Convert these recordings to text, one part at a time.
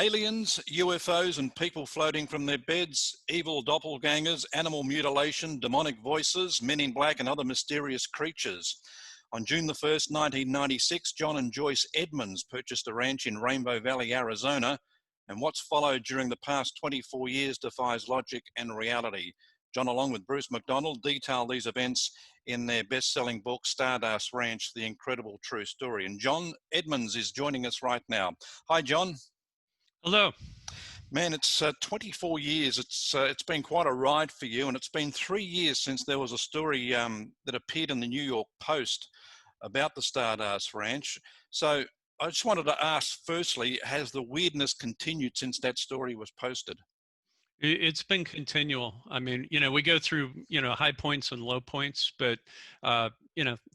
Aliens, UFOs, and people floating from their beds, evil doppelgangers, animal mutilation, demonic voices, men in black, and other mysterious creatures. On June the 1st, 1996, John and Joyce Edmonds purchased a ranch in Rainbow Valley, Arizona, and what's followed during the past 24 years defies logic and reality. John, along with Bruce McDonald, detail these events in their best-selling book, Stardust Ranch, The Incredible True Story. And John Edmonds is joining us right now. Hi, John. Hello. Man, it's 24 years. It's been quite a ride for you, and it's been 3 years since there was a story that appeared in the New York Post about the Stardust Ranch. So I just wanted to ask, firstly, has the weirdness continued since that story was posted? It's been continual. I mean, we go through, high points and low points, but,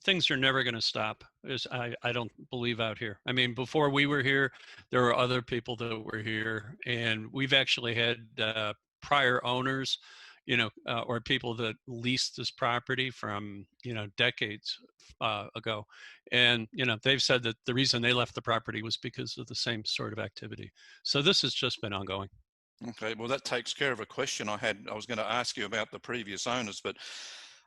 things are never going to stop. I don't believe out here. I mean, before we were here, there were other people that were here, and we've actually had prior owners, or people that leased this property from, decades ago. And, they've said that the reason they left the property was because of the same sort of activity. So this has just been ongoing. Okay, well, that takes care of a question I had. I was going to ask you about the previous owners, but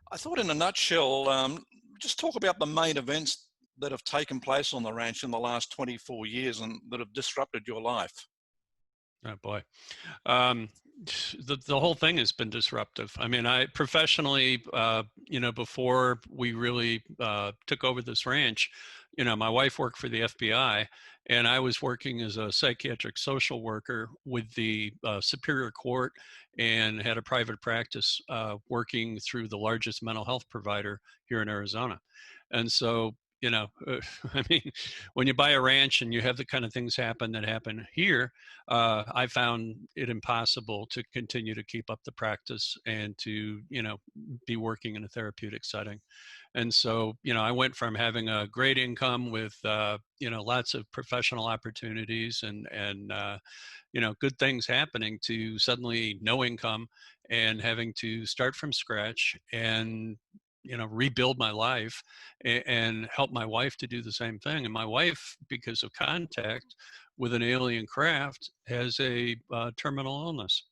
I thought in a nutshell, just talk about the main events that have taken place on the ranch in the last 24 years and that have disrupted your life. Oh boy. The whole thing has been disruptive. I mean, I professionally, before we really took over this ranch, my wife worked for the FBI, and I was working as a psychiatric social worker with the Superior Court, and had a private practice working through the largest mental health provider here in Arizona. And so, I mean, when you buy a ranch and you have the kind of things happen that happen here, I found it impossible to continue to keep up the practice and to, be working in a therapeutic setting. And so, I went from having a great income with, lots of professional opportunities and good things happening to suddenly no income and having to start from scratch and rebuild my life and help my wife to do the same thing. And my wife, because of contact with an alien craft, has a terminal illness.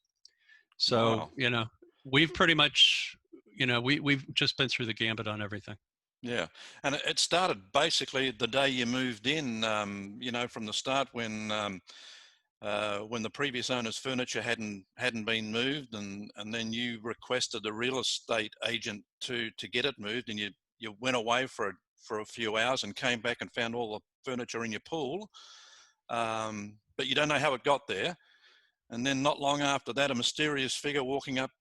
So, Wow. we've pretty much, we've just been through the gambit on everything. Yeah, and it started basically the day you moved in. From the start when the previous owner's furniture hadn't been moved, and then you requested a real estate agent to get it moved, and you went away for a few hours and came back and found all the furniture in your pool, but you don't know how it got there. And then not long after that, a mysterious figure walking up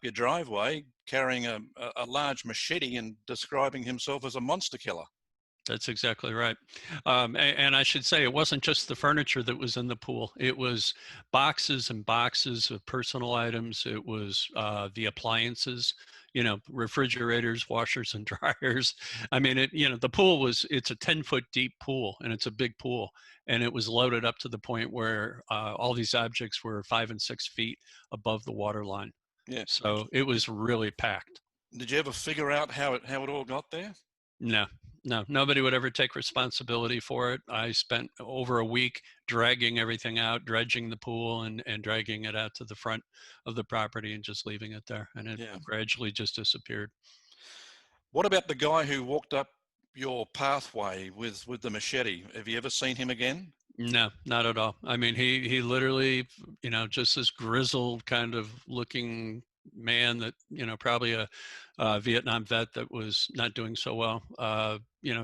your driveway carrying a large machete and describing himself as a monster killer. That's exactly right. And I should say, it wasn't just the furniture that was in the pool. It was boxes and boxes of personal items. It was the appliances, refrigerators, washers and dryers. I mean, the pool it's a 10-foot deep pool, and it's a big pool. And it was loaded up to the point where all these objects were 5 and 6 feet above the water line. Yeah. So it was really packed. Did you ever figure out how it all got there? No, nobody would ever take responsibility for it. I spent over a week dragging everything out, dredging the pool and dragging it out to the front of the property and just leaving it there. And it gradually just disappeared. What about the guy who walked up your pathway with the machete? Have you ever seen him again? No, not at all. I mean, he literally, just this grizzled kind of looking man that, probably a Vietnam vet that was not doing so well,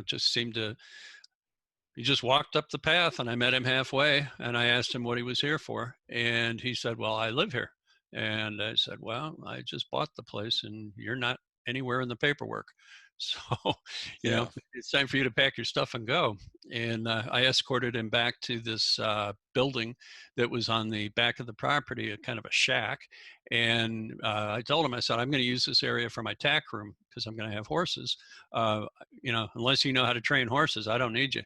just seemed to, he just walked up the path, and I met him halfway, and I asked him what he was here for. And he said, well, I live here. And I said, well, I just bought the place and you're not anywhere in the paperwork. So, it's time for you to pack your stuff and go. And I escorted him back to this building that was on the back of the property, a kind of a shack. And I told him, I said, I'm going to use this area for my tack room because I'm going to have horses. Unless you know how to train horses, I don't need you.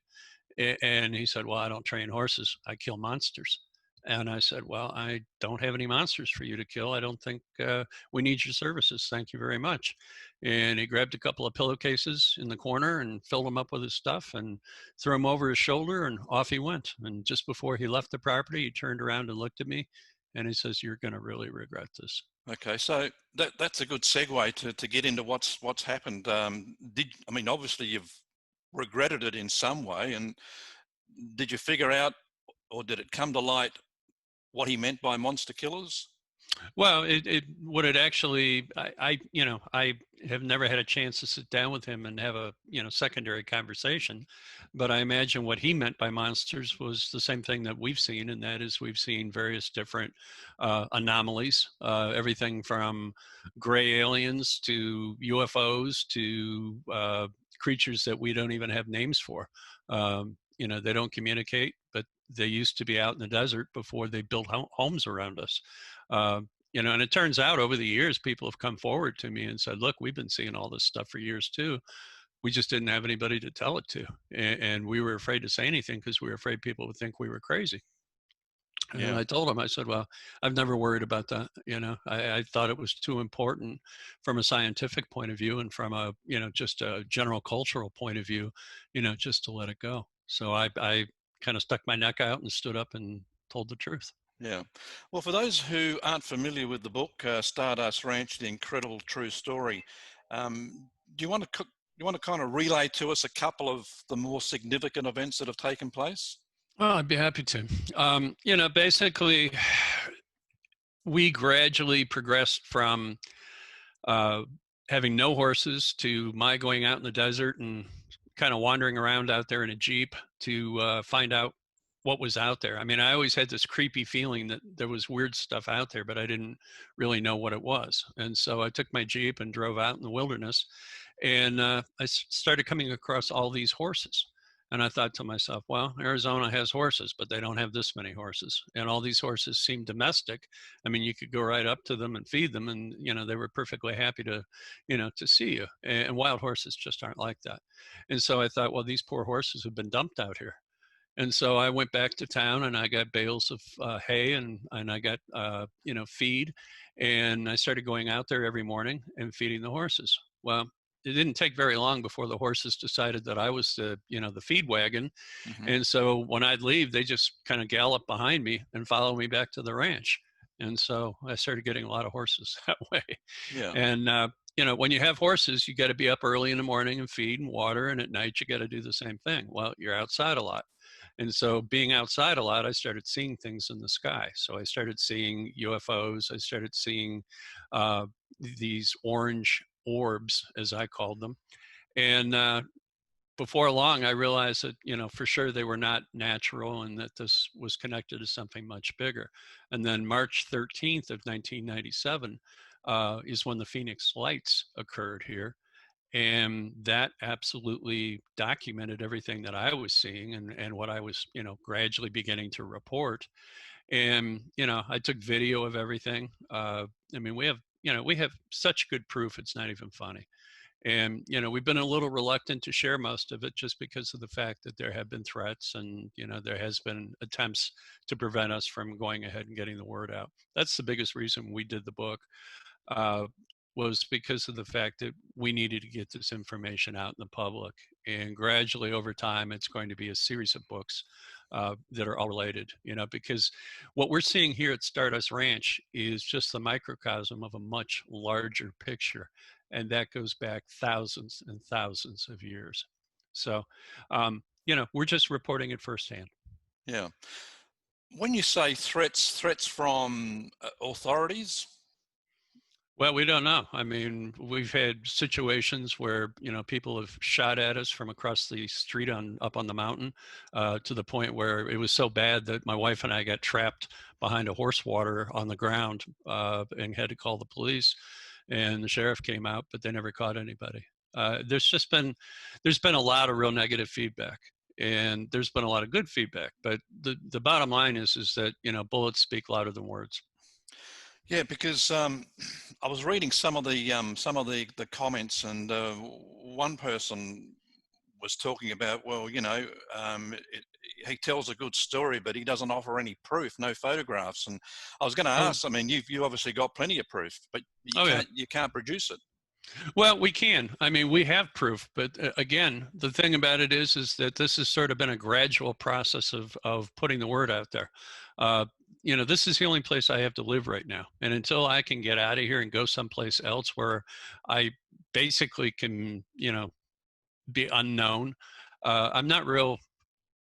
And he said, well, I don't train horses. I kill monsters. And I said, well, I don't have any monsters for you to kill. I don't think we need your services. Thank you very much. And he grabbed a couple of pillowcases in the corner and filled them up with his stuff and threw them over his shoulder, and off he went. And just before he left the property, he turned around and looked at me and he says, "You're going to really regret this." Okay, so that's a good segue to get into what's happened. I mean, obviously you've regretted it in some way, and did you figure out, or did it come to light, what he meant by monster killers? Well, what it actually, I have never had a chance to sit down with him and have a, secondary conversation, but I imagine what he meant by monsters was the same thing that we've seen, and that is we've seen various different anomalies, everything from gray aliens to UFOs to creatures that we don't even have names for. They don't communicate, but they used to be out in the desert before they built homes around us. And it turns out over the years, people have come forward to me and said, look, we've been seeing all this stuff for years too. We just didn't have anybody to tell it to. And we were afraid to say anything because we were afraid people would think we were crazy. And Yeah, I told him, I said, well, I've never worried about that. I thought it was too important from a scientific point of view and from a, just a general cultural point of view, just to let it go. So I kind of stuck my neck out and stood up and told the truth. yeah. Well, for those who aren't familiar with the book, Stardust Ranch: The Incredible True Story, do you want to kind of relay to us a couple of the more significant events that have taken place? Oh, I'd be happy to. Basically, we gradually progressed from uh, having no horses to my going out in the desert and kind of wandering around out there in a Jeep to find out what was out there. I mean, I always had this creepy feeling that there was weird stuff out there, but I didn't really know what it was. And so I took my Jeep and drove out in the wilderness, and I started coming across all these horses. And I thought to myself, well, Arizona has horses, but they don't have this many horses. And all these horses seem domestic. I mean, you could go right up to them and feed them, and they were perfectly happy to see you. And wild horses just aren't like that. And so I thought, well, these poor horses have been dumped out here. And so I went back to town and I got bales of hay and I got, feed. And I started going out there every morning and feeding the horses. Well, it didn't take very long before the horses decided that I was the feed wagon. Hmm. And so when I'd leave, they just kind of gallop behind me and follow me back to the ranch. And so I started getting a lot of horses that way. Yeah, And, when you have horses, you got to be up early in the morning and feed and water. And at night, you got to do the same thing. Well, you're outside a lot. And so being outside a lot, I started seeing things in the sky. So I started seeing UFOs. I started seeing uh, these orange orbs, as I called them. And before long, I realized that, for sure they were not natural and that this was connected to something much bigger. And then March 13th of 1997 is when the Phoenix Lights occurred here. And that absolutely documented everything that I was seeing and what I was, gradually beginning to report. And, I took video of everything. I mean, we have such good proof, it's not even funny. And, we've been a little reluctant to share most of it just because of the fact that there have been threats and, there has been attempts to prevent us from going ahead and getting the word out. That's the biggest reason we did the book. Uh, was because of the fact that we needed to get this information out in the public. And gradually over time, it's going to be a series of books that are all related, because what we're seeing here at Stardust Ranch is just the microcosm of a much larger picture. And that goes back thousands and thousands of years. So, we're just reporting it firsthand. yeah. When you say threats from authorities? Well, we don't know. I mean, we've had situations where people have shot at us from across the street up on the mountain, to the point where it was so bad that my wife and I got trapped behind a horse water on the ground and had to call the police, and the sheriff came out, but they never caught anybody. There's been a lot of real negative feedback, and there's been a lot of good feedback. But the bottom line is that bullets speak louder than words. Yeah, because I was reading some of the comments, and one person was talking about, well, he tells a good story, but he doesn't offer any proof, no photographs. And I was going to Oh, ask, I mean, you obviously got plenty of proof, but oh yeah. you can't produce it. Well, we can. I mean, we have proof, but again, the thing about it is that this has sort of been a gradual process of putting the word out there. Uh, this is the only place I have to live right now, and until I can get out of here and go someplace else where I basically can, be unknown, I'm not real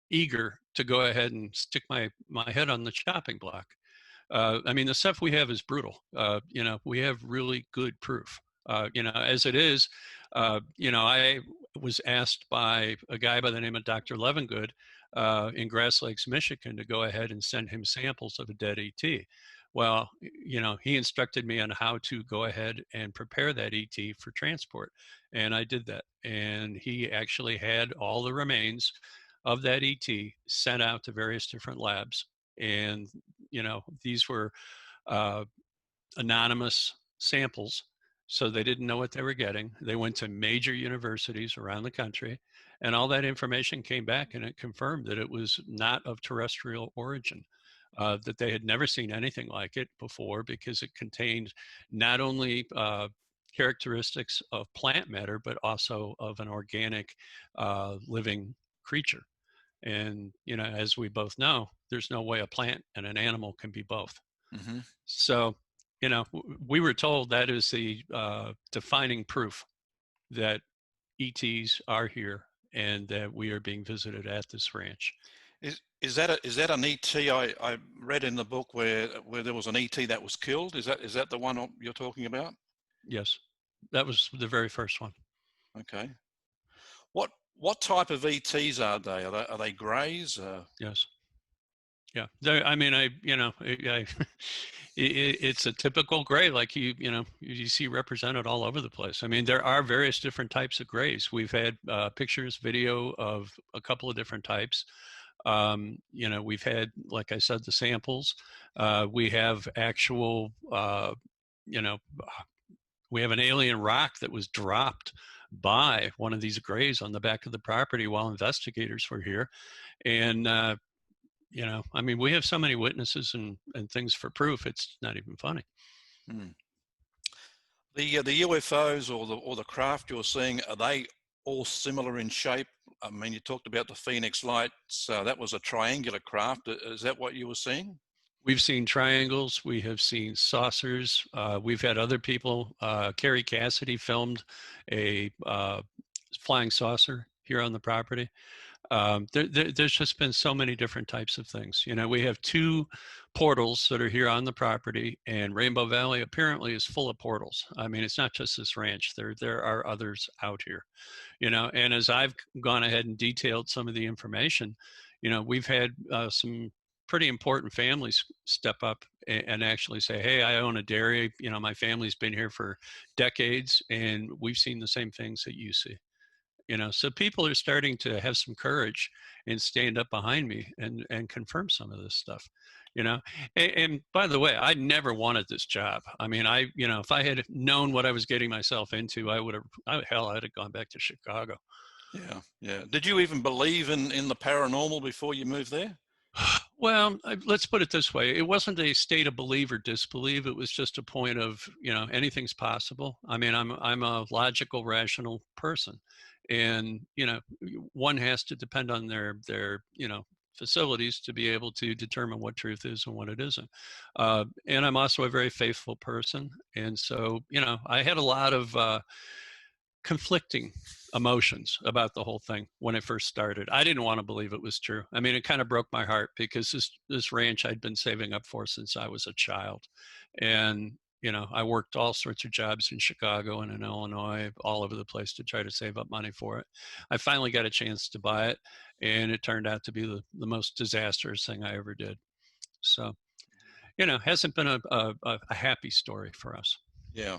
eager to go ahead and stick my head on the chopping block. I mean, the stuff we have is brutal. We have really good proof. As it is, I was asked by a guy by the name of Dr. Levengood in Grass Lakes, Michigan, to go ahead and send him samples of a dead ET. Well, he instructed me on how to go ahead and prepare that ET for transport. And I did that. And he actually had all the remains of that ET sent out to various different labs. And these were uh, anonymous samples, so they didn't know what they were getting. They went to major universities around the country, and all that information came back, and it confirmed that it was not of terrestrial origin. That they had never seen anything like it before, because it contained not only characteristics of plant matter, but also of an organic living creature. And, as we both know, there's no way a plant and an animal can be both. Mm-hmm. So, we were told that is the defining proof that ETs are here and that we are being visited at this ranch. Is that an ET? I read in the book where there was an ET that was killed. Is that the one you're talking about? Yes, that was the very first one. Okay. What type of ETs are they? Are they greys? Yes. Yeah. I mean, it's a typical gray, like you see represented all over the place. I mean, there are various different types of grays. We've had pictures, video of a couple of different types. We've had, like I said, the samples. We have actual, we have an alien rock that was dropped by one of these grays on the back of the property while investigators were here. And, I mean, we have so many witnesses and things for proof, it's not even funny. Hmm. The UFOs or the craft you're seeing, are they all similar in shape? I mean, you talked about the Phoenix lights. That was a triangular craft. Is that what you were seeing? We've seen triangles. We have seen saucers. We've had other people. Carrie Cassidy filmed a flying saucer here on the property. There's just been so many different types of things. We have 2 portals that are here on the property, and Rainbow Valley apparently is full of portals. I mean, it's not just this ranch. There are others out here. And as I've gone ahead and detailed some of the information, we've had some pretty important families step up and actually say, hey, I own a dairy. My family's been here for decades, and we've seen the same things that you see. So people are starting to have some courage and stand up behind me and confirm some of this stuff. And by the way, I never wanted this job. I mean, if I had known what I was getting myself into, I'd have gone back to Chicago. Yeah. Did you even believe in the paranormal before you moved there? Well, let's put it this way. It wasn't a state of believe or disbelieve. It was just a point of, anything's possible. I mean, I'm a logical, rational person. And, one has to depend on their facilities to be able to determine what truth is and what it isn't. And I'm also a very faithful person. And so, I had a lot of conflicting emotions about the whole thing when it first started. I didn't want to believe it was true. I mean, it kind of broke my heart because this ranch I'd been saving up for since I was a child. And, I worked all sorts of jobs in Chicago and in Illinois, all over the place to try to save up money for it. I finally got a chance to buy it, and it turned out to be the most disastrous thing I ever did. So, hasn't been a happy story for us. Yeah.